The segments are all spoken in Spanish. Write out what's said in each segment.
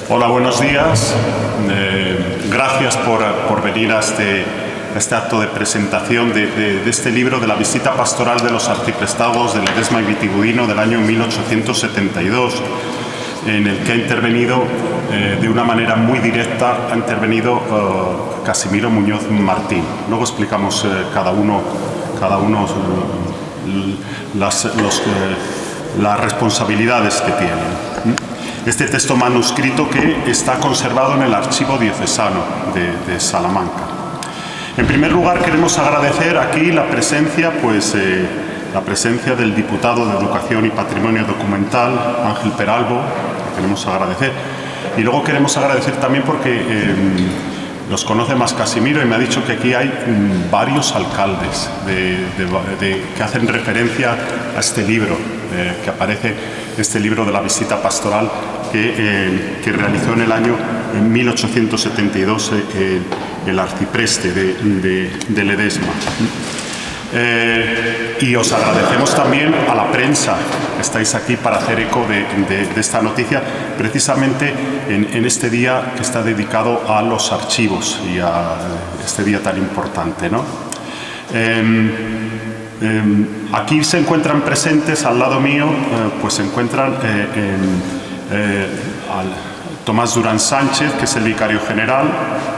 Hola, buenos días. Gracias por venir a este acto de presentación de este libro de la visita pastoral de los arciprestazgos de Ledesma y Vitigudino del año 1872, en el que ha intervenido de una manera muy directa, Casimiro Muñoz Martín. Luego explicamos cada uno las responsabilidades que tienen. Este texto manuscrito que está conservado en el Archivo Diocesano de Salamanca. En primer lugar, queremos agradecer aquí la presencia del diputado de Educación y Patrimonio Documental, Ángel Peralbo, que queremos agradecer. Y luego queremos agradecer también porque los conoce más Casimiro y me ha dicho que aquí hay varios alcaldes que hacen referencia a este libro, que aparece este libro de la visita pastoral que realizó en el año 1872 el arcipreste de Ledesma. Y os agradecemos también a la prensa que estáis aquí para hacer eco de esta noticia, precisamente en este día que está dedicado a los archivos y a este día tan importante, ¿no? Aquí se encuentran presentes al lado mío, pues se encuentran Tomás Durán Sánchez, que es el vicario general,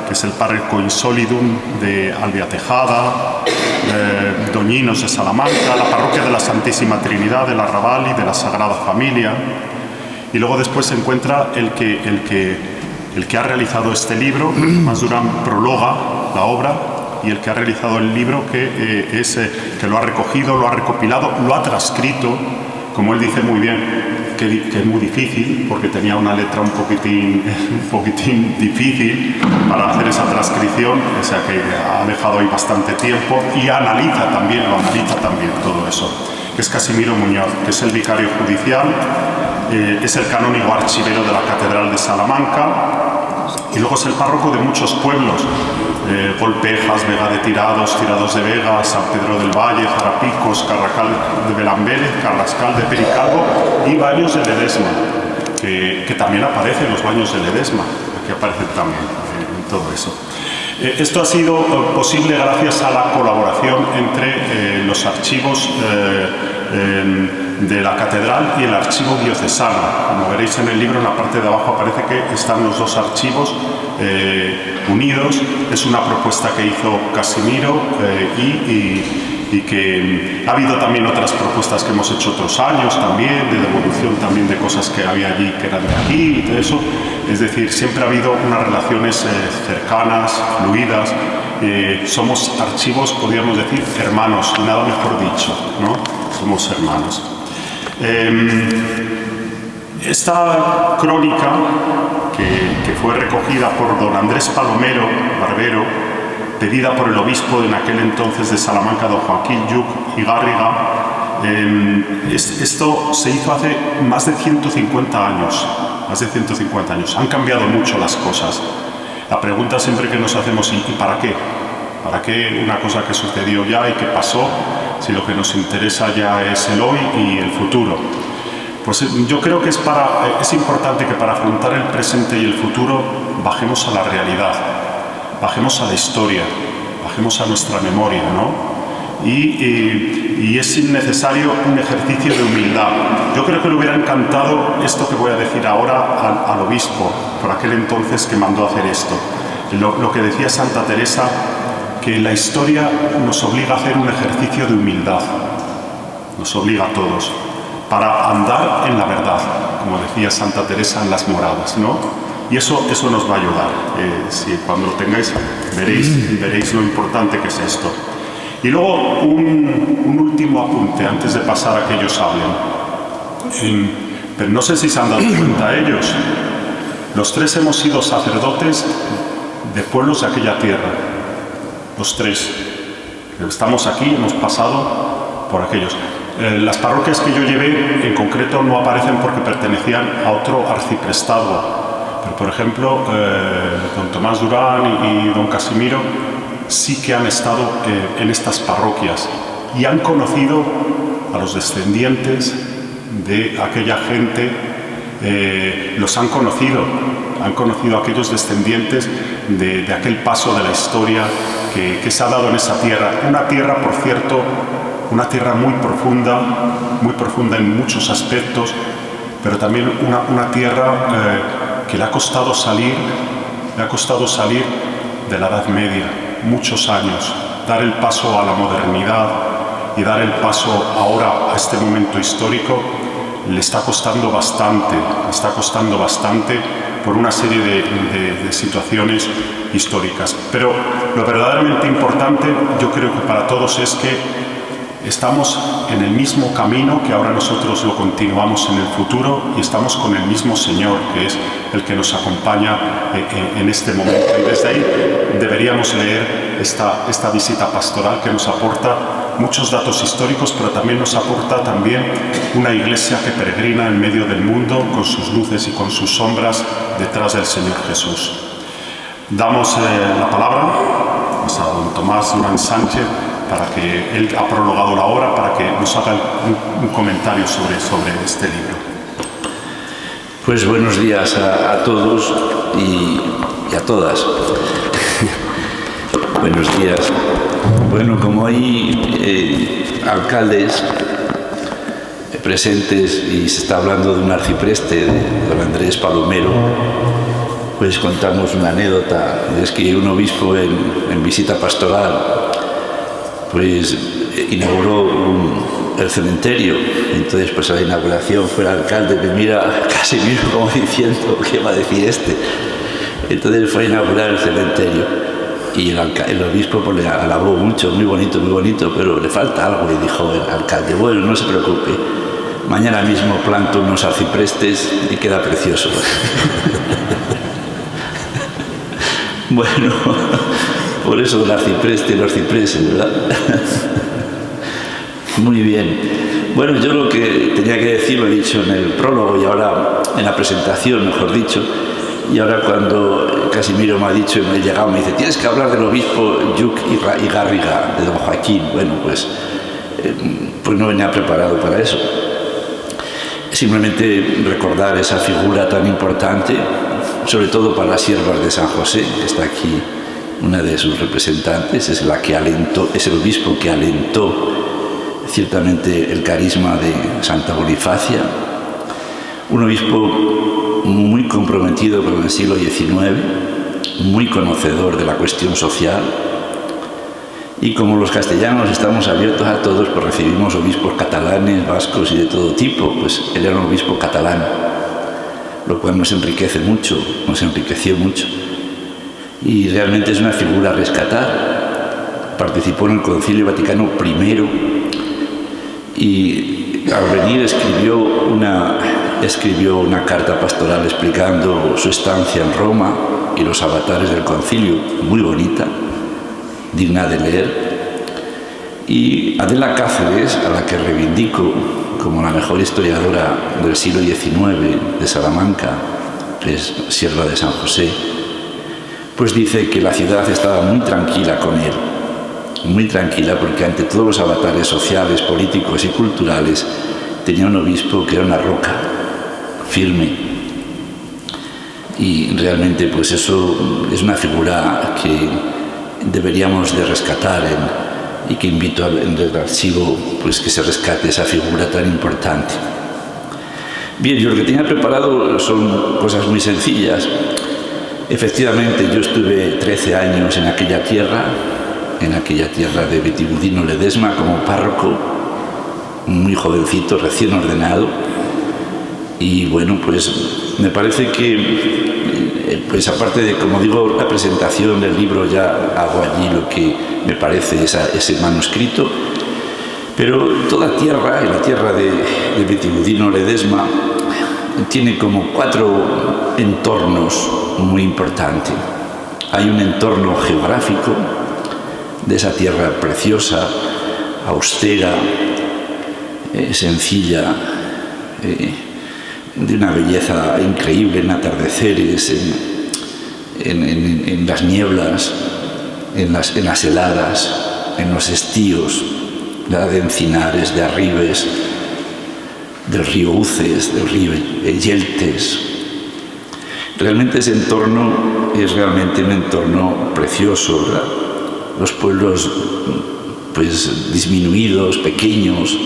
que es el párroco insolidum de Albiatejada, Doñinos de Salamanca, la parroquia de la Santísima Trinidad del Arrabal y de la Sagrada Familia. Y luego después se encuentra el que ha realizado este libro. Tomás Durán prologa la obra, y el que ha realizado el libro, que lo ha recogido, lo ha recopilado, lo ha transcrito, como él dice muy bien, que es muy difícil, porque tenía una letra un poquitín difícil para hacer esa transcripción, o sea que ha dejado ahí bastante tiempo, y lo analiza también todo eso, que es Casimiro Muñoz, que es el vicario judicial, es el canónigo archivero de la Catedral de Salamanca, y luego es el párroco de muchos pueblos, Golpejas, Vega de Tirados, Tirados de Vega, San Pedro del Valle, Zarapicos, Carracal de Belambérez, Carrascal de Pericalbo y Baños de Ledesma, que también aparece en los Baños de Ledesma, que aparecen también en todo eso. Esto ha sido posible gracias a la colaboración entre los archivos de la catedral y el archivo diocesano. Como veréis en el libro, en la parte de abajo aparece que están los dos archivos unidos. Es una propuesta que hizo Casimiro y que ha habido también otras propuestas que hemos hecho otros años también, de devolución también de cosas que había allí que eran de aquí y todo eso. Es decir, siempre ha habido unas relaciones cercanas, fluidas. Somos archivos, podríamos decir, hermanos, nada mejor dicho, ¿no? Somos hermanos. Esta crónica, que fue recogida por don Andrés Palomero, barbero, pedida por el obispo en aquel entonces de Salamanca, don Joaquín Lluc y Garriga, esto se hizo hace más de 150 años. Más de 150 años. Han cambiado mucho las cosas. La pregunta siempre que nos hacemos, ¿y para qué? ¿Para qué una cosa que sucedió ya y que pasó, si lo que nos interesa ya es el hoy y el futuro? Pues yo creo que es importante que para afrontar el presente y el futuro bajemos a la realidad, bajemos a la historia, bajemos a nuestra memoria, ¿no? Y es necesario un ejercicio de humildad. Yo creo que le hubiera encantado esto que voy a decir ahora al obispo, por aquel entonces que mandó hacer esto. Lo que decía Santa Teresa, que la historia nos obliga a hacer un ejercicio de humildad, nos obliga a todos, para andar en la verdad, como decía Santa Teresa en las moradas, ¿no? Y eso nos va a ayudar. Si cuando lo tengáis veréis lo importante que es esto. Y luego un último apunte antes de pasar a que ellos hablen. Pero no sé si se han dado cuenta ellos. Los tres hemos sido sacerdotes de pueblos de aquella tierra. Los tres. Estamos aquí, hemos pasado por aquellos. Las parroquias que yo llevé en concreto no aparecen porque pertenecían a otro arciprestazgo. Pero, por ejemplo, don Tomás Durán y don Casimiro sí que han estado en estas parroquias y han conocido a los descendientes de aquella gente, los han conocido, han conocido aquellos descendientes de aquel paso de la historia que se ha dado en esa tierra. Una tierra, por cierto, una tierra muy profunda en muchos aspectos, pero también una tierra que le ha costado salir de la Edad Media, muchos años, dar el paso a la modernidad y dar el paso ahora a este momento histórico le está costando bastante por una serie de situaciones históricas. Pero lo verdaderamente importante, yo creo que para todos, es que estamos en el mismo camino, que ahora nosotros lo continuamos en el futuro, y estamos con el mismo Señor, que es el que nos acompaña en este momento. Y desde ahí deberíamos leer esta visita pastoral, que nos aporta muchos datos históricos, pero también nos aporta una iglesia que peregrina en medio del mundo, con sus luces y con sus sombras, detrás del Señor Jesús. Damos la palabra a don Tomás Durán Sánchez, para que él ha prologado la obra, para que nos haga un comentario sobre este libro. Pues buenos días a todos y a todas. Buenos días. Bueno, como hay alcaldes presentes y se está hablando de un arcipreste, de don Andrés Palomero, pues contamos una anécdota. Es que un obispo en visita pastoral pues inauguró el cementerio. Entonces, pues a la inauguración fue el alcalde, me mira casi como diciendo, ¿qué va a decir este? Entonces fue a inaugurar el cementerio y el obispo pues le alabó mucho, muy bonito, pero le falta algo. Y dijo el alcalde, bueno, no se preocupe, mañana mismo planto unos arciprestes y queda precioso. Bueno, por eso el arcipreste y los cipreses, ¿verdad? Muy bien. Bueno, yo lo que tenía que decir lo he dicho en el prólogo y ahora en la presentación, mejor dicho. Y ahora cuando Casimiro me ha dicho, me he llegado, me dice, tienes que hablar del obispo Lluc y Garriga, de don Joaquín. Bueno, pues no venía preparado para eso. Simplemente recordar esa figura tan importante, sobre todo para las siervas de San José, que está aquí una de sus representantes, es el obispo que alentó ciertamente el carisma de Santa Bonifacia, un obispo muy comprometido con el siglo XIX, muy conocedor de la cuestión social, y como los castellanos estamos abiertos a todos, pues recibimos obispos catalanes, vascos y de todo tipo, pues él era un obispo catalán, lo cual nos enriqueció mucho, y realmente es una figura a rescatar. Participó en el Concilio Vaticano I y al venir escribió una carta pastoral explicando su estancia en Roma y los avatares del concilio, muy bonita, digna de leer. Y Adela Cáceres, a la que reivindico como la mejor historiadora del siglo XIX de Salamanca, que es sierva de San José, pues dice que la ciudad estaba muy tranquila con él, muy tranquila, porque ante todos los avatares sociales, políticos y culturales tenía un obispo que era una roca firme. Y realmente pues eso es una figura que deberíamos de rescatar y que invito en el archivo pues que se rescate esa figura tan importante. Bien, yo lo que tenía preparado son cosas muy sencillas. Efectivamente, yo estuve 13 años en aquella tierra de Vitigudino Ledesma como párroco, muy jovencito, recién ordenado. Y bueno, pues me parece que, pues aparte de, como digo, la presentación del libro, ya hago allí lo que me parece ese manuscrito, pero toda tierra, la tierra de Vitigudino Ledesma, tiene como 4 entornos muy importantes. Hay un entorno geográfico de esa tierra preciosa, austera, sencilla, de una belleza increíble en atardeceres, en las nieblas, en las heladas, en los estíos, de encinares, de arribes, del río Uces, del río Yeltes, Realmente ese entorno es realmente un entorno precioso, ¿verdad? Los pueblos pues disminuidos, pequeños,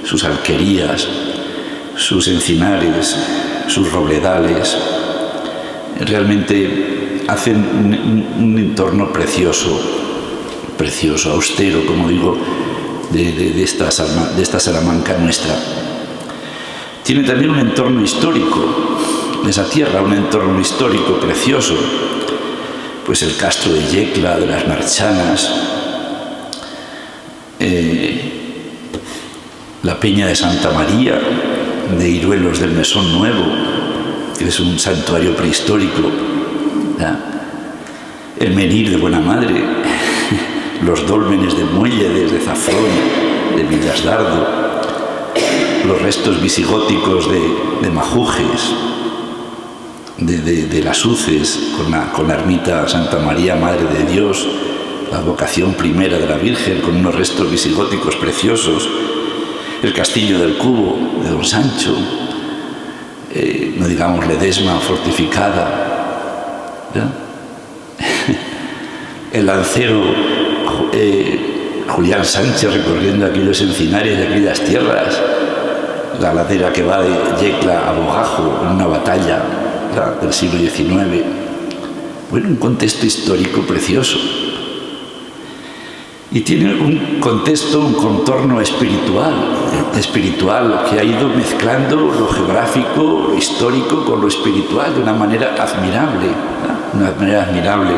sus alquerías, sus encinares, sus robledales, realmente hacen un entorno precioso, precioso, austero, como digo, de esta Salamanca nuestra. Tiene también un entorno histórico, esa tierra, un entorno histórico precioso, pues el castro de Yecla, de las Marchanas, la peña de Santa María, de Iruelos del Mesón Nuevo, que es un santuario prehistórico, ¿verdad? El Menir de Buena Madre, los dólmenes de Muélledes, de Zafrón, de Villasdardo, los restos visigóticos de Majujes, de las Uces, con la ermita Santa María, Madre de Dios, la advocación primera de la Virgen, con unos restos visigóticos preciosos, el castillo del Cubo, de Don Sancho, no digamos Ledesma fortificada, ¿ya? El lancero Julián Sánchez recorriendo aquellos encinares de aquellas tierras, la ladera que va de Yecla a Bogajo en una batalla, ¿verdad?, del siglo XIX. Bueno, un contexto histórico precioso. Y tiene un contexto, un contorno espiritual que ha ido mezclando lo geográfico, lo histórico con lo espiritual de una manera admirable, ¿no? Una manera admirable.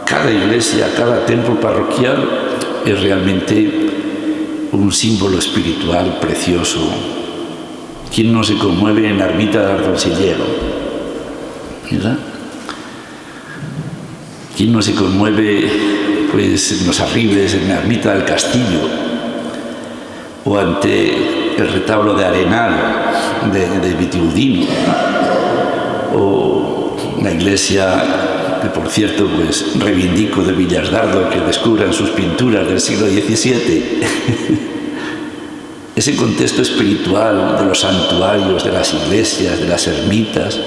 Cada iglesia, cada templo parroquial es realmente un símbolo espiritual precioso. ¿Quién no se conmueve en la ermita de Ardoncillero? ¿Verdad? ¿Quién no se conmueve pues en los Arribes, en la ermita del Castillo, o ante el retablo de Arenal de Vitigudino, o la iglesia que, por cierto, pues reivindico, de Villasdardo, que descubran sus pinturas del siglo XVII? Ese contexto espiritual de los santuarios, de las iglesias, de las ermitas,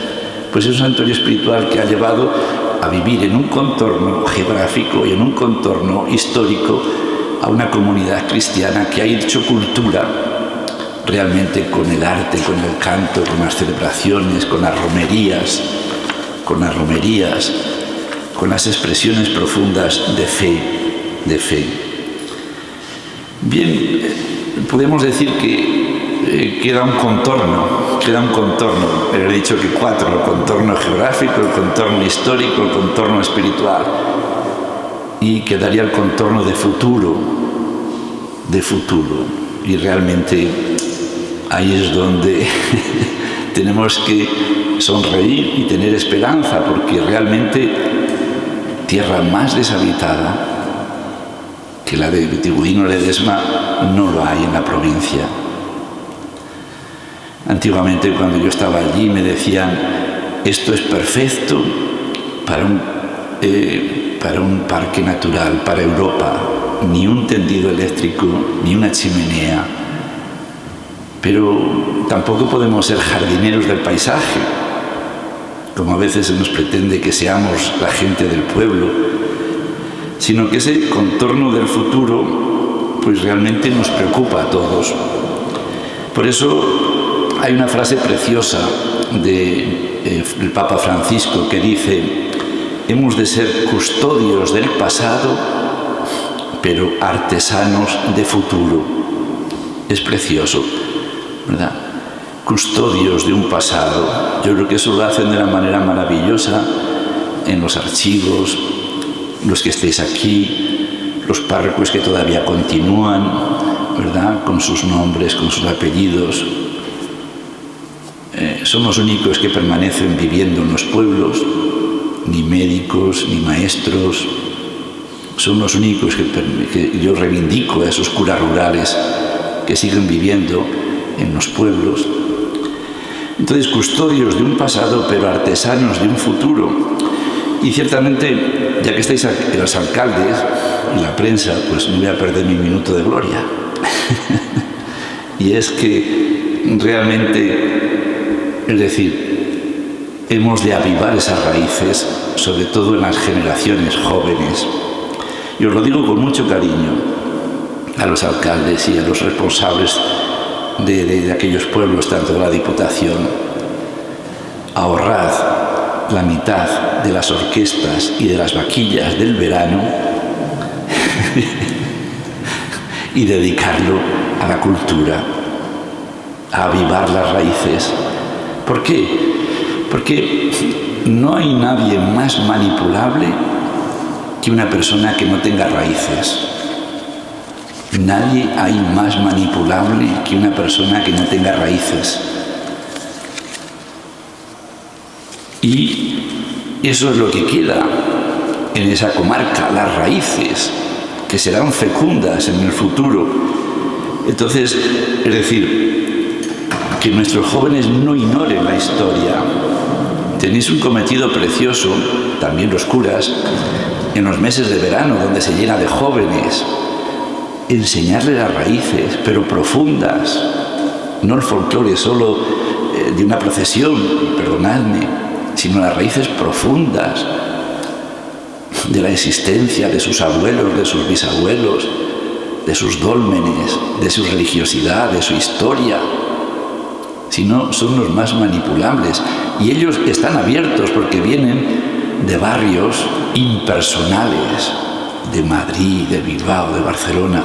pues es un santuario espiritual que ha llevado a vivir en un contorno geográfico y en un contorno histórico a una comunidad cristiana que ha hecho cultura realmente con el arte, con el canto, con las celebraciones, con las romerías, con las expresiones profundas de fe. Bien, podemos decir que queda un contorno, pero he dicho que 4, el contorno geográfico, el contorno histórico, el contorno espiritual, y quedaría el contorno de futuro, y realmente ahí es donde tenemos que sonreír y tener esperanza, porque realmente tierra más deshabitada que la de Vitigudino Ledesma no lo hay en la provincia. Antiguamente, cuando yo estaba allí, me decían: esto es perfecto para un parque natural, para Europa. Ni un tendido eléctrico, ni una chimenea. Pero tampoco podemos ser jardineros del paisaje, como a veces se nos pretende que seamos la gente del pueblo, sino que ese contorno del futuro pues realmente nos preocupa a todos. Por eso hay una frase preciosa del Papa Francisco que dice: hemos de ser custodios del pasado, pero artesanos de futuro. Es precioso, ¿verdad? Custodios de un pasado. Yo creo que eso lo hacen de una manera maravillosa en los archivos, los que estéis aquí, los párrocos que todavía continúan, ¿verdad?, con sus nombres, con sus apellidos. Son los únicos que permanecen viviendo en los pueblos, ni médicos, ni maestros. Son los únicos que yo reivindico, a esos curas rurales que siguen viviendo en los pueblos. Entonces, custodios de un pasado, pero artesanos de un futuro. Y ciertamente, ya que estáis aquí, los alcaldes y la prensa, pues no voy a perder mi minuto de gloria. Y es que realmente, es decir, hemos de avivar esas raíces, sobre todo en las generaciones jóvenes. Y os lo digo con mucho cariño a los alcaldes y a los responsables de aquellos pueblos, tanto de la Diputación: ahorrad la mitad de las orquestas y de las vaquillas del verano y dedicarlo a la cultura, a avivar las raíces. ¿Por qué? Porque no hay nadie más manipulable que una persona que no tenga raíces. Nadie hay más manipulable que una persona que no tenga raíces. Y eso es lo que queda en esa comarca, las raíces, que serán fecundas en el futuro. Entonces, es decir, que nuestros jóvenes no ignoren la historia. Tenéis un cometido precioso, también los curas, en los meses de verano, donde se llena de jóvenes, enseñarles las raíces, pero profundas, no el folclore solo de una procesión, perdonadme, sino las raíces profundas de la existencia de sus abuelos, de sus bisabuelos, de sus dólmenes, de su religiosidad, de su historia. Si no, son los más manipulables. Y ellos están abiertos porque vienen de barrios impersonales, de Madrid, de Bilbao, de Barcelona,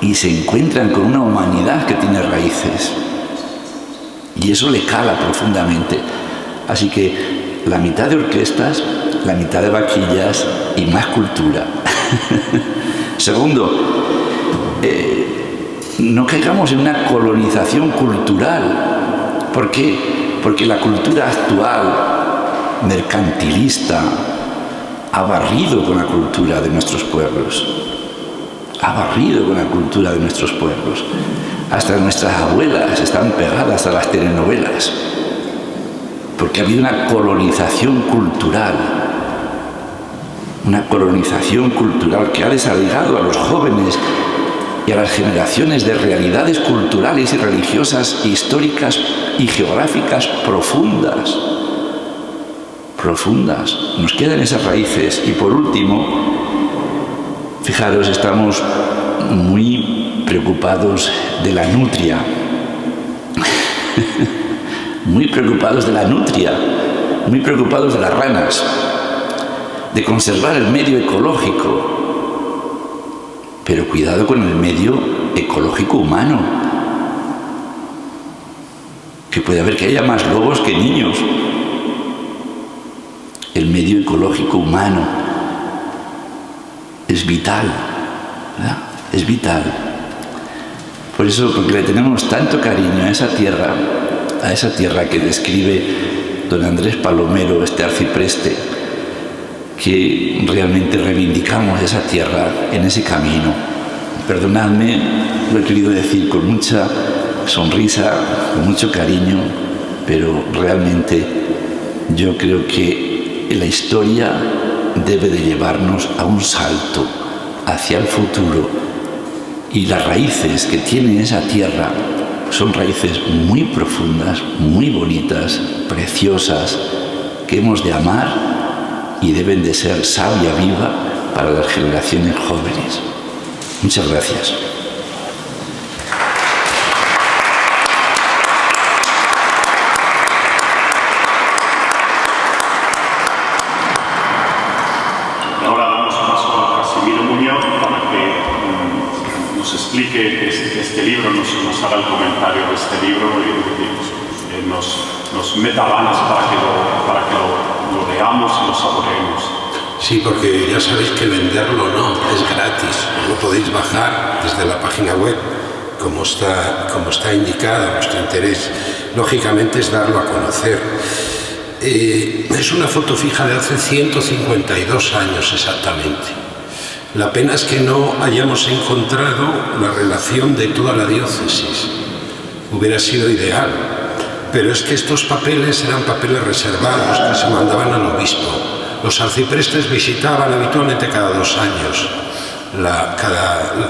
y se encuentran con una humanidad que tiene raíces. Y eso le cala profundamente. Así que la mitad de orquestas, la mitad de vaquillas y más cultura. Segundo, no caigamos en una colonización cultural. ¿Por qué? Porque la cultura actual, mercantilista, ha barrido con la cultura de nuestros pueblos. Ha barrido con la cultura de nuestros pueblos. Hasta nuestras abuelas están pegadas a las telenovelas. Porque ha habido una colonización cultural. Una colonización cultural que ha desarraigado a los jóvenes y a las generaciones de realidades culturales y religiosas, históricas y geográficas profundas. Profundas. Nos quedan esas raíces. Y por último, fijaros, estamos muy preocupados de la nutria. Muy preocupados de la nutria, muy preocupados de las ranas, de conservar el medio ecológico. Pero cuidado con el medio ecológico humano, que puede haber que haya más lobos que niños. El medio ecológico humano es vital, ¿verdad? Es vital. Por eso, porque le tenemos tanto cariño a esa tierra que describe don Andrés Palomero, este arcipreste, que realmente reivindicamos esa tierra en ese camino. Perdonadme, lo he querido decir con mucha sonrisa, con mucho cariño, pero realmente yo creo que la historia debe de llevarnos a un salto hacia el futuro, y las raíces que tiene esa tierra son raíces muy profundas, muy bonitas, preciosas, que hemos de amar y deben de ser savia viva para las generaciones jóvenes. Muchas gracias. Ahora damos paso a Casimiro Muñoz para que nos explique este libro, nos haga el comentario de este libro y nos meta ganas para que lo leamos y lo saboreemos. Sí, porque ya sabéis que venderlo no, es gratis. Lo podéis bajar desde la página web, como está indicada. Vuestro interés, lógicamente, es darlo a conocer. Es una foto fija de hace 152 años exactamente. La pena es que no hayamos encontrado la relación de toda la diócesis. Hubiera sido ideal. Pero es que estos papeles eran papeles reservados que se mandaban al obispo. Los arciprestes visitaban habitualmente cada 2 años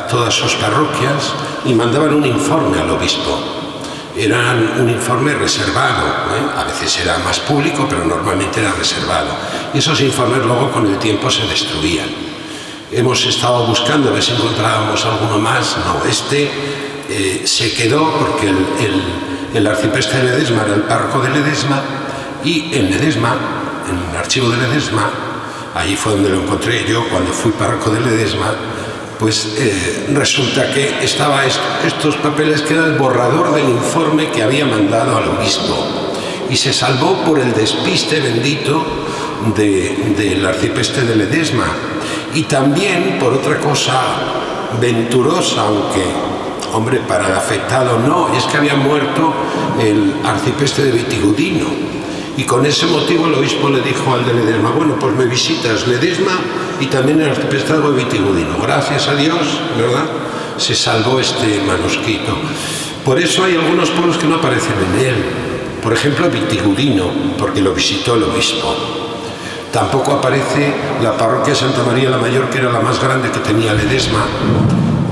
todas sus parroquias y mandaban un informe al obispo. Eran un informe reservado, a veces era más público, pero normalmente era reservado. Y esos informes luego con el tiempo se destruían. Hemos estado buscando a ver si encontrábamos alguno más. No, se quedó porque el arcipreste de Ledesma era el párroco de Ledesma, y en Ledesma, en el archivo de Ledesma, allí fue donde lo encontré yo cuando fui párroco de Ledesma, pues resulta que estaba estos papeles que era el borrador del informe que había mandado al obispo, y se salvó por el despiste bendito del arcipreste de Ledesma, y también por otra cosa venturosa, aunque, hombre, para el afectado no, es que había muerto el arcipreste de Vitigudino, y con ese motivo el obispo le dijo al de Ledesma: bueno, pues me visitas Ledesma y también el arciprestazgo de Vitigudino. Gracias a Dios, ¿verdad?, se salvó este manuscrito. Por eso hay algunos pueblos que no aparecen en él. Por ejemplo, Vitigudino, porque lo visitó el obispo. Tampoco aparece la parroquia de Santa María la Mayor, que era la más grande que tenía Ledesma,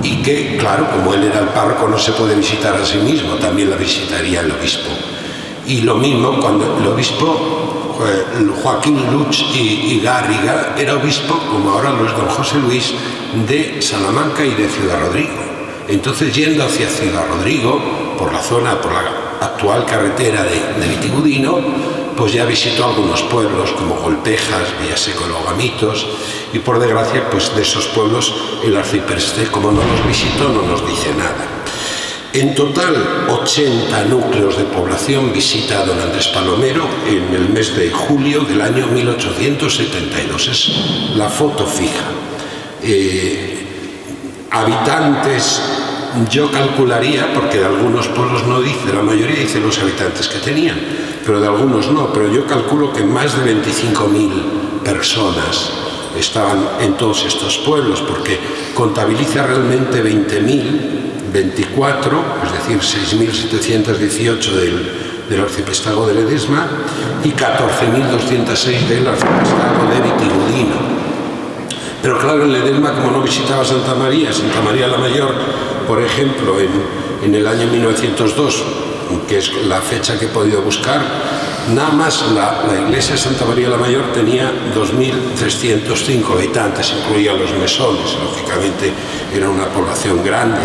y que, claro, como él era el párroco, no se puede visitar a sí mismo, también la visitaría el obispo. Y lo mismo cuando el obispo Joaquín Luch y Garriga era obispo, como ahora lo es don José Luis, de Salamanca y de Ciudad Rodrigo. Entonces, yendo hacia Ciudad Rodrigo, por la actual carretera de Vitigudino, pues ya visitó algunos pueblos como Golpejas, Villaseco, Logamitos, y por desgracia, pues de esos pueblos el arcipreste, como no los visitó, no nos dice nada. En total, 80 núcleos de población visita a don Andrés Palomero en el mes de julio del año 1872. Es la foto fija. Habitantes, yo calcularía, porque de algunos pueblos no dice, la mayoría dice los habitantes que tenían, pero de algunos no, pero yo calculo que más de 25.000 personas estaban en todos estos pueblos, porque contabiliza realmente 20.024, es decir, 6.718 del arciprestazgo de Ledesma y 14.206 del arciprestazgo de Vitigudino. Pero claro, en Ledesma, como no visitaba Santa María la Mayor, por ejemplo, en el año 1902, que es la fecha que he podido buscar, nada más la iglesia de Santa María la Mayor tenía 2.305 habitantes, incluía los mesones, lógicamente era una población grande.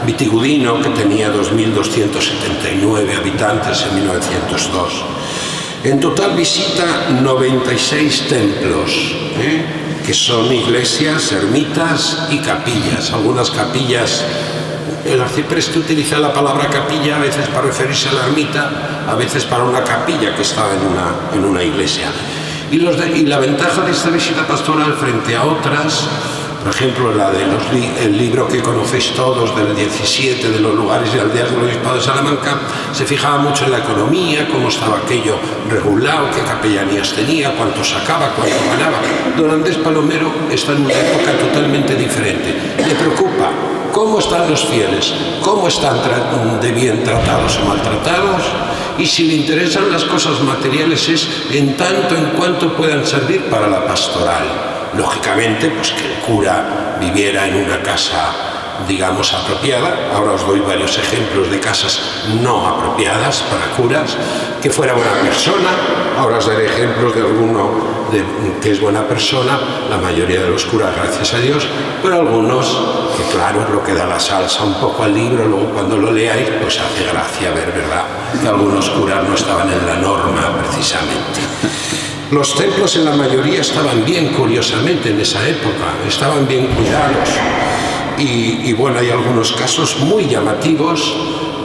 Vitigudino, que tenía 2.279 habitantes en 1902. En total visita 96 templos, que son iglesias, ermitas y capillas. Algunas capillas, el arcipreste utiliza la palabra capilla a veces para referirse a la ermita, a veces para una capilla que estaba en una iglesia. Y la ventaja de esta visita pastoral frente a otras, por ejemplo, la el libro que conocéis todos, del 17, de los lugares y aldeas del Obispado de Salamanca, se fijaba mucho en la economía, cómo estaba aquello regulado, qué capellanías tenía, cuánto sacaba, cuánto ganaba. Don Andrés Palomero está en una época totalmente diferente. Le preocupa cómo están los fieles, cómo están de bien tratados o maltratados, y si le interesan las cosas materiales es en tanto en cuanto puedan servir para la pastoral. Lógicamente, pues que el cura viviera en una casa, digamos, apropiada. Ahora os doy varios ejemplos de casas no apropiadas para curas, que fuera buena persona. Ahora os daré ejemplos de alguno que es buena persona, la mayoría de los curas, gracias a Dios, pero algunos, que claro, es lo que da la salsa un poco al libro, luego cuando lo leáis, pues hace gracia ver, ¿verdad?, que algunos curas no estaban en la norma, precisamente. Los templos en la mayoría estaban bien, curiosamente, en esa época, estaban bien cuidados. Y bueno, hay algunos casos muy llamativos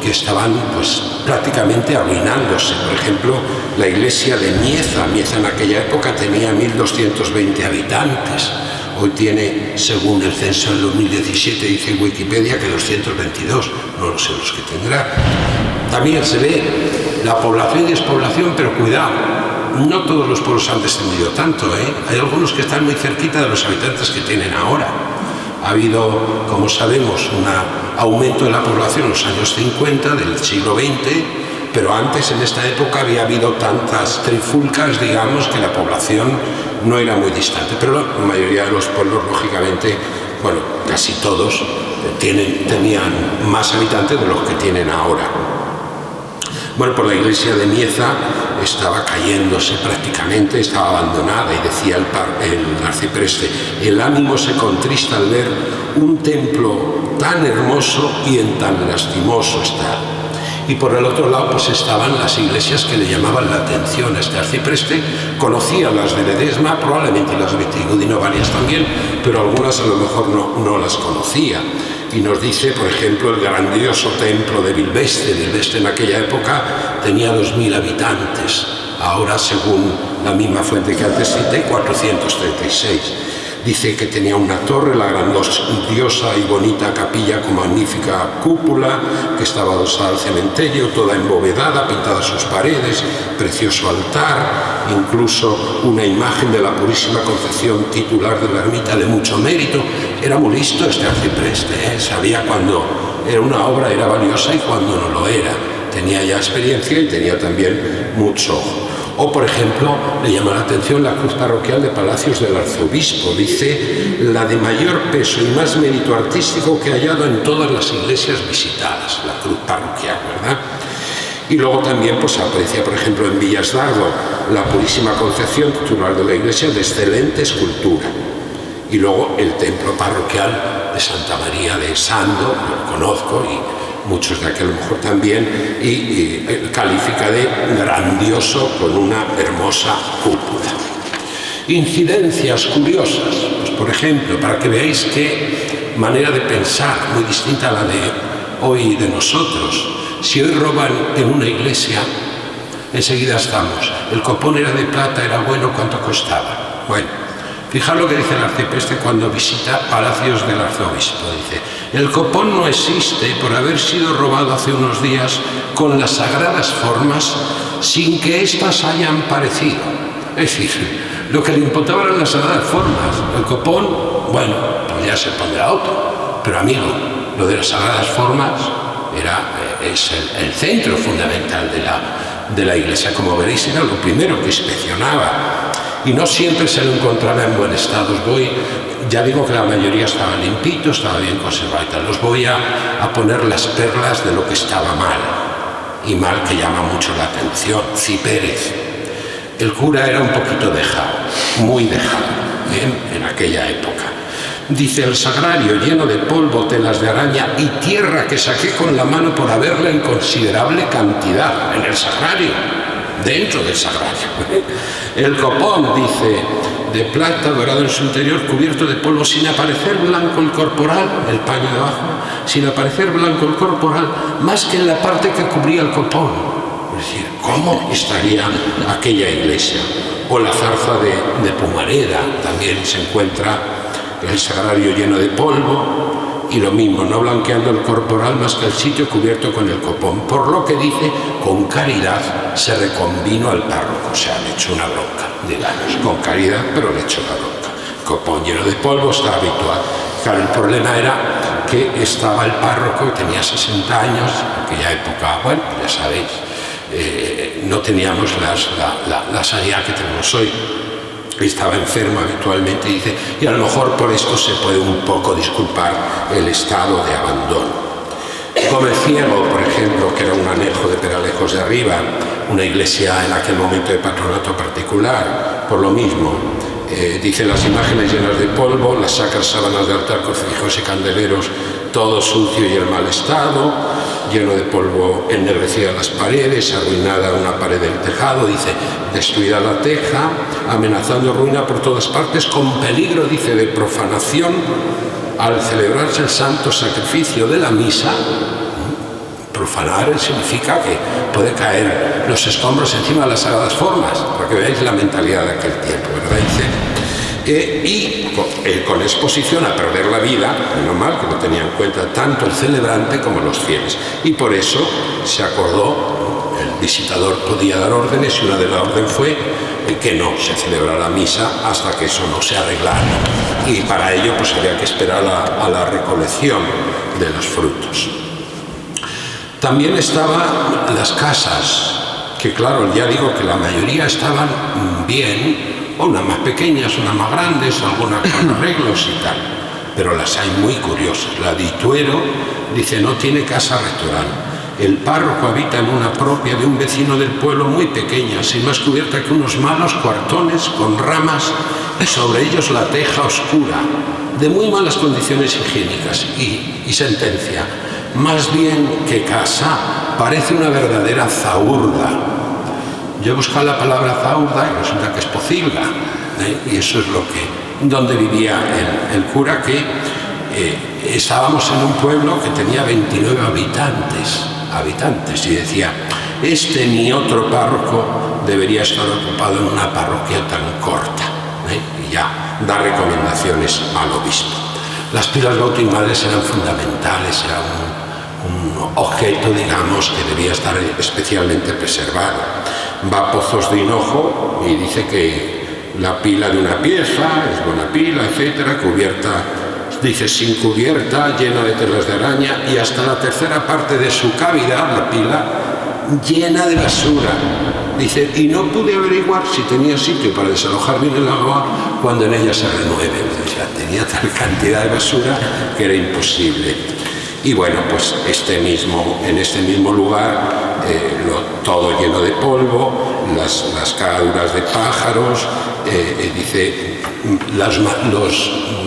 que estaban pues prácticamente arruinándose. Por ejemplo, la iglesia de Mieza. Mieza en aquella época tenía 1.220 habitantes. Hoy tiene, según el censo del 2017, dice en Wikipedia que 222. No lo sé los que tendrá. También se ve la población y despoblación, pero cuidado, no todos los pueblos han descendido tanto, Hay algunos que están muy cerquita de los habitantes que tienen ahora. Ha habido, como sabemos, un aumento de la población en los años 50 del siglo XX, pero antes, en esta época, había habido tantas trifulcas, digamos, que la población no era muy distante. Pero la mayoría de los pueblos, lógicamente, bueno, casi todos, tenían más habitantes de los que tienen ahora. Bueno, pues la iglesia de Mieza estaba cayéndose prácticamente, estaba abandonada, y decía el arcipreste: el ánimo se contrista al ver un templo tan hermoso y en tan lastimoso estado. Y por el otro lado pues estaban las iglesias que le llamaban la atención a este arcipreste. Conocía las de Ledesma, probablemente las de Vitigudino varias también, pero algunas a lo mejor no las conocía. Y nos dice, por ejemplo, el grandioso templo de Bilbeste. Bilbeste en aquella época tenía 2000 habitantes. Ahora, según la misma fuente que antes cité, 436. Dice que tenía una torre, la grandiosa y bonita capilla con magnífica cúpula, que estaba adosada al cementerio, toda embovedada, pintada sus paredes, precioso altar, incluso una imagen de la Purísima Concepción, titular de la ermita, de mucho mérito. Era muy listo este arcipreste, ¿eh? Sabía cuando una obra era valiosa y cuando no lo era. Tenía ya experiencia y tenía también mucho ojo. O, por ejemplo, le llama la atención la cruz parroquial de Palacios del Arzobispo. Dice: la de mayor peso y más mérito artístico que he hallado en todas las iglesias visitadas, la cruz parroquial, ¿verdad? Y luego también pues aparecía, por ejemplo, en Villasdardo, la Purísima Concepción, titular de la iglesia, de excelente escultura. Y luego el templo parroquial de Santa María de Sando, lo conozco, y muchos de aquí a lo mejor también, y califica de grandioso, con una hermosa cúpula. Incidencias curiosas, pues por ejemplo, para que veáis qué manera de pensar muy distinta a la de hoy de nosotros. Si hoy roban en una iglesia, enseguida estamos: el copón era de plata, era bueno, ¿cuánto costaba? Bueno, fijaos lo que dice el arcipreste cuando visita Palacios del Arzobispo. Dice: el copón no existe por haber sido robado hace unos días con las sagradas formas sin que éstas hayan parecido. Es decir, lo que le importaba eran las sagradas formas. El copón, bueno, pues ya se pondrá otro. Pero amigo, lo de las sagradas formas es el centro fundamental de la iglesia. Como veréis, era lo primero que inspeccionaba. Y no siempre se lo encontraba en buen estado. Ya digo que la mayoría estaba limpito, estaba bien conservado y tal. Los voy a poner las perlas de lo que estaba mal, y mal que llama mucho la atención. Cipérez. El cura era un poquito dejado, muy dejado, en aquella época. Dice: el sagrario lleno de polvo, telas de araña y tierra que saqué con la mano por haberla en considerable cantidad. En el sagrario, dentro del sagrario. El copón, dice, de plata, dorado en su interior, cubierto de polvo, sin aparecer blanco el corporal, el paño debajo, sin aparecer blanco el corporal, más que en la parte que cubría el copón. Es decir, ¿cómo estaría aquella iglesia? O la zarza de Pumareda, también se encuentra el sagrario lleno de polvo, y lo mismo, no blanqueando el corporal más que el sitio cubierto con el copón, por lo que dice: con caridad se reconvino al párroco. O sea, le echó una bronca, digamos, con caridad, pero le echó una bronca. Copón lleno de polvo está habitual. Claro, el problema era que estaba el párroco, tenía 60 años, en aquella época, bueno, ya sabéis, no teníamos la sanidad que tenemos hoy. Estaba enfermo habitualmente, dice, y a lo mejor por esto se puede un poco disculpar el estado de abandono. Comerciego, por ejemplo, que era un anejo de Peralejos de Arriba, una iglesia en aquel momento de patronato particular, por lo mismo. Dice: las imágenes llenas de polvo, las sacras sábanas de altar, crucifijos y candeleros, todo sucio y en mal estado, lleno de polvo, ennegrecida las paredes, arruinada una pared del tejado, dice, destruida la teja, amenazando ruina por todas partes, con peligro, dice, de profanación al celebrarse el santo sacrificio de la misa. Profanar significa que puede caer los escombros encima de las sagradas formas, para que veáis la mentalidad de aquel tiempo, ¿verdad? Dice, con exposición a perder la vida, menos mal que lo tenía en cuenta tanto el celebrante como los fieles. Y por eso se acordó, el visitador podía dar órdenes, y una de las órdenes fue que no se celebrara misa hasta que eso no se arreglara. Y para ello pues había que esperar a la recolección de los frutos. También estaban las casas, que claro, ya digo que la mayoría estaban bien, unas más pequeñas, unas más grandes, algunas con arreglos y tal, pero las hay muy curiosas. La de Ituero dice: no tiene casa-restaurante, El párroco habita en una propia de un vecino del pueblo muy pequeña, sin más cubierta que unos malos cuartones con ramas y sobre ellos la teja oscura, de muy malas condiciones higiénicas. Y sentencia, más bien que casa, parece una verdadera zahurda. Yo he buscado la palabra zahurda y resulta que es pocilga, y eso es donde vivía el cura, que estábamos en un pueblo que tenía 29 habitantes, y decía, ni otro párroco debería estar ocupado en una parroquia tan corta, y ya da recomendaciones al obispo. Las pilas bautismales eran fundamentales, era un objeto, digamos, que debía estar especialmente preservado. Va a Pozos de Hinojo y dice que la pila de una pieza es buena pila, etcétera, cubierta, dice sin cubierta, llena de telas de araña, y hasta la tercera parte de su cavidad, la pila, llena de basura. Dice, y no pude averiguar si tenía sitio para desalojar bien el agua cuando en ella se renueve. O sea, tenía tal cantidad de basura que era imposible. Y bueno, pues en este mismo lugar, todo lleno de polvo, las cagaduras de pájaros, dice,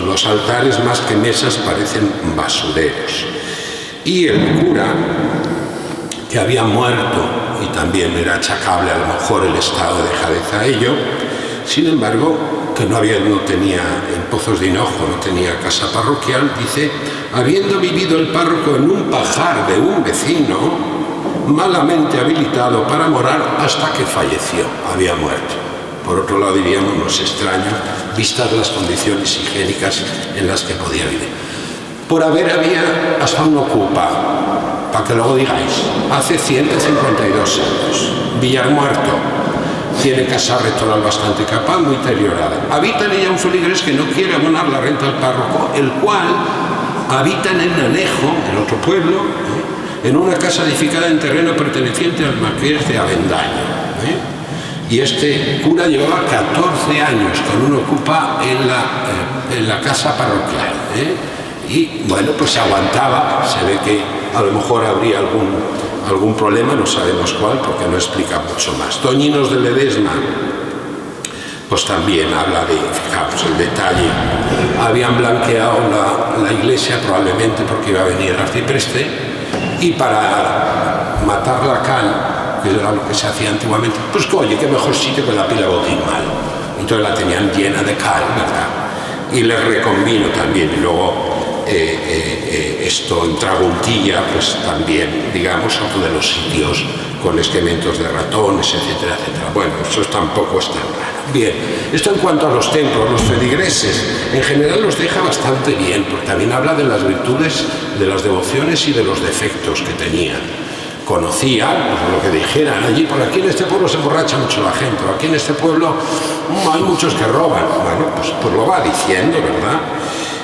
los altares más que mesas parecen basureros. Y el cura, que había muerto, y también era achacable a lo mejor el estado de dejadez a ello, sin embargo, que no tenía en Pozos de Hinojo, no tenía casa parroquial, dice, habiendo vivido el párroco en un pajar de un vecino, malamente habilitado para morar hasta que falleció, había muerto. Por otro lado, diríamos, no es extraño, vistas las condiciones higiénicas en las que podía vivir. Por haber había hasta un ocupa, para que luego digáis, hace 152 años, Villarmuerto, tiene casa rectoral bastante capaz, muy deteriorada. Habita en ella un feligrés que no quiere abonar la renta al párroco, el cual habita en Anejo, en otro pueblo, en una casa edificada en terreno perteneciente al marqués de Avendaño. Y este cura llevaba 14 años con un ocupa en la casa parroquial. Y bueno, pues se aguantaba, se ve que a lo mejor habría algún problema, no sabemos cuál, porque no explica mucho más. Toñinos de Ledesma, pues también habla de, fijaos el detalle, habían blanqueado la iglesia probablemente porque iba a venir el arcipreste, y para matar la cal, que era lo que se hacía antiguamente, pues oye, qué mejor sitio que la pila bautismal. Entonces la tenían llena de cal, ¿verdad? Y les reconvino también, y luego esto en Traguntilla, pues también, digamos, otro de los sitios con excrementos de ratones, etcétera, etcétera. Bueno, eso tampoco es tan raro. Bien, esto en cuanto a los templos, los feligreses, en general los deja bastante bien, porque también habla de las virtudes, de las devociones y de los defectos que tenían. Conocía, pues, lo que dijeran, allí por aquí en este pueblo se emborracha mucho la gente, o aquí en este pueblo hay muchos que roban. Bueno, pues lo va diciendo, ¿verdad?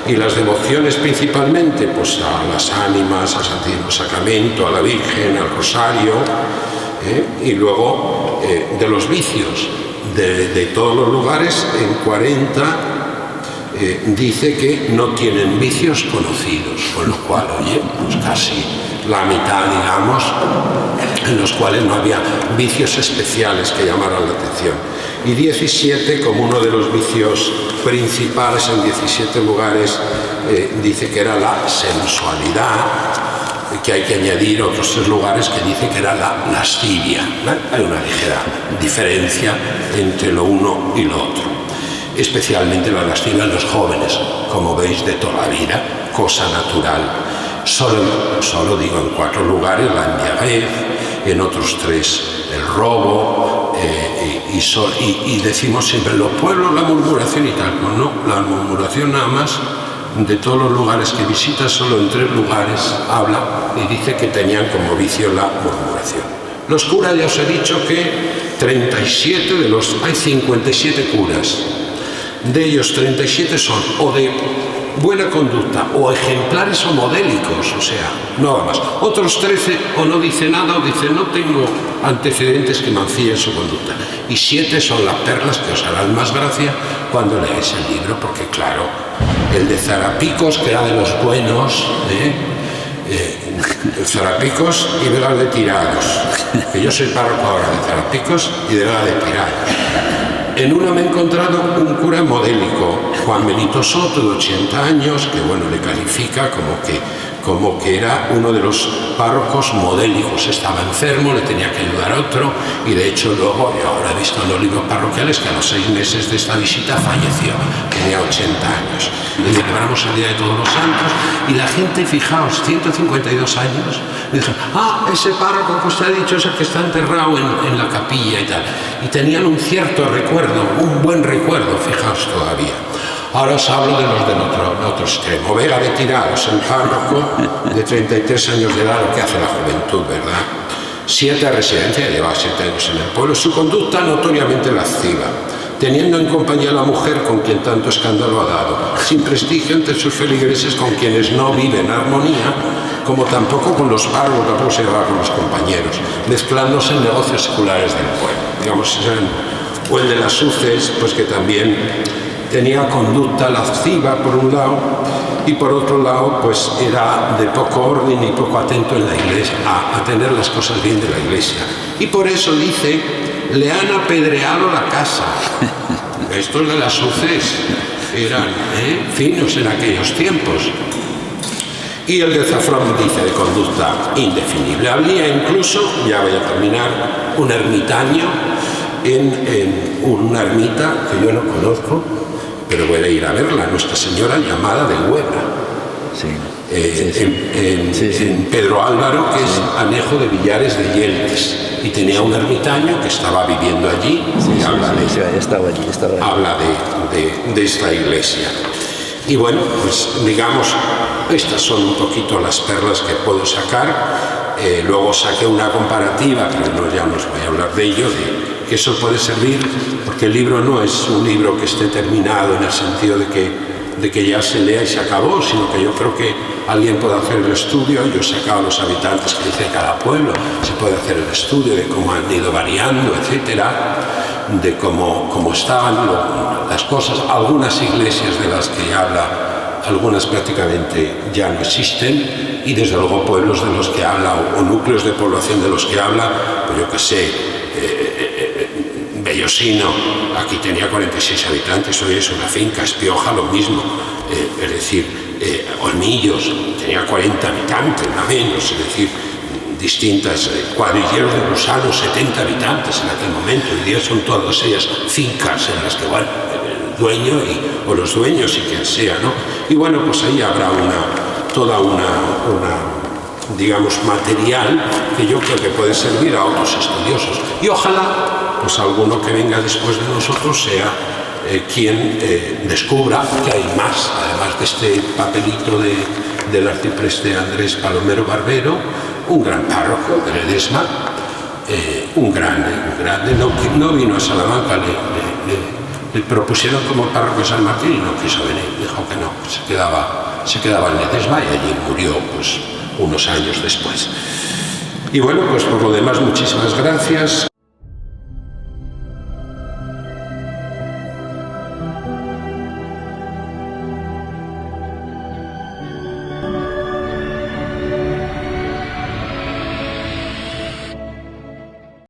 Y las devociones principalmente, pues a las ánimas, al Santísimo Sacramento, a la Virgen, al Rosario, y luego de los vicios de todos los lugares, en 40 dice que no tienen vicios conocidos, con lo cual, oye, pues casi la mitad, digamos, en los cuales no había vicios especiales que llamaran la atención. Y 17, como uno de los vicios principales en 17 lugares, dice que era la sensualidad, que hay que añadir otros 3 lugares que dice que era la lascivia. Hay una ligera diferencia entre lo uno y lo otro. Especialmente la lascivia en los jóvenes, como veis, de toda la vida, cosa natural. Solo digo en 4 lugares la embriaguez, en otros 3 el robo, y decimos siempre en los pueblos la murmuración y tal. Pues no, la murmuración nada más, de todos los lugares que visita, solo en 3 lugares habla y dice que tenían como vicio la murmuración. Los curas, ya os he dicho que 37 de los... hay 57 curas. De ellos 37 son o de buena conducta o ejemplares o modélicos, o sea, nada más. Otros 13 o no dice nada o dice no tengo antecedentes que mancillen su conducta. Y 7 son las perlas que os harán más gracia cuando leáis el libro, porque claro, el de Zarapicos, que era de los buenos, Zarapicos y de la de Tirados, que yo soy párroco ahora de Zarapicos y de la de Tirados. En una me he encontrado un cura modélico, Juan Benito Soto, de 80 años, que bueno, le califica como que era uno de los párrocos modélicos. Estaba enfermo, le tenía que ayudar a otro, y de hecho luego, yo ahora he visto en los libros parroquiales que a los 6 meses de esta visita falleció, tenía 80 años. Le celebramos el Día de Todos los Santos, y la gente, fijaos, 152 años, me dijeron, ese párroco que usted ha dicho es el que está enterrado en la capilla y tal. Y tenían un cierto recuerdo, un buen recuerdo, fijaos todavía. Ahora os hablo de los del otro extremo. Vega de Tirados, el párroco de 33 años de edad, lo que hace la juventud, ¿verdad? 7 residencias, lleva 7 años en el pueblo. Su conducta notoriamente lasciva, teniendo en compañía a la mujer con quien tanto escándalo ha dado, sin prestigio entre sus feligreses con quienes no vive en armonía, como tampoco con los párrocos, tampoco se llevaba con los compañeros, mezclándose en negocios seculares del pueblo. Digamos, o el de las Uces, pues que también tenía conducta lasciva por un lado, y por otro lado pues era de poco orden y poco atento en la iglesia, a tener las cosas bien de la iglesia. Y por eso dice, le han apedreado la casa. Estos de las Uces eran finos en aquellos tiempos. Y el de Zafrón dice de conducta indefinible. Había incluso, ya voy a terminar, un ermitaño en una ermita que yo no conozco, pero voy a ir a verla, Nuestra Señora Llamada de Huebra, en Pedro Álvaro, que es anejo de Villares de Yeltes, y tenía un ermitaño que estaba viviendo allí, y habla de esta iglesia. Y bueno, pues digamos, estas son un poquito las perlas que puedo sacar. Luego saqué una comparativa, pero ya no os voy a hablar de ello, que eso puede servir, porque el libro no es un libro que esté terminado en el sentido de que ya se lea y se acabó, sino que yo creo que alguien puede hacer el estudio. Yo he sacado a los habitantes que dice cada pueblo, se puede hacer el estudio de cómo han ido variando, etcétera, de cómo estaban las cosas. Algunas iglesias de las que habla, algunas prácticamente ya no existen, y desde luego pueblos de los que habla, o núcleos de población de los que habla, pues yo qué sé, Bellosino, aquí tenía 46 habitantes, hoy es una finca. Espioja, lo mismo, es decir, Olmillos tenía 40 habitantes, nada menos, es decir, distintas, Cuadrilleros de Gusano, 70 habitantes en aquel momento. Hoy día son todas ellas fincas en las que va el dueño o los dueños y quien sea, ¿no? Y bueno, pues ahí habrá toda una digamos, material que yo creo que puede servir a otros estudiosos. Y ojalá, pues alguno que venga después de nosotros sea quien descubra que hay más, además de este papelito del arcipreste Andrés Palomero Barbero, un gran párroco de Ledesma, un grande, no vino a Salamanca, le propusieron como párroco de San Martín y no quiso venir, dijo que no, se quedaba en Ledesma y allí murió pues unos años después. Y bueno, pues por lo demás, muchísimas gracias.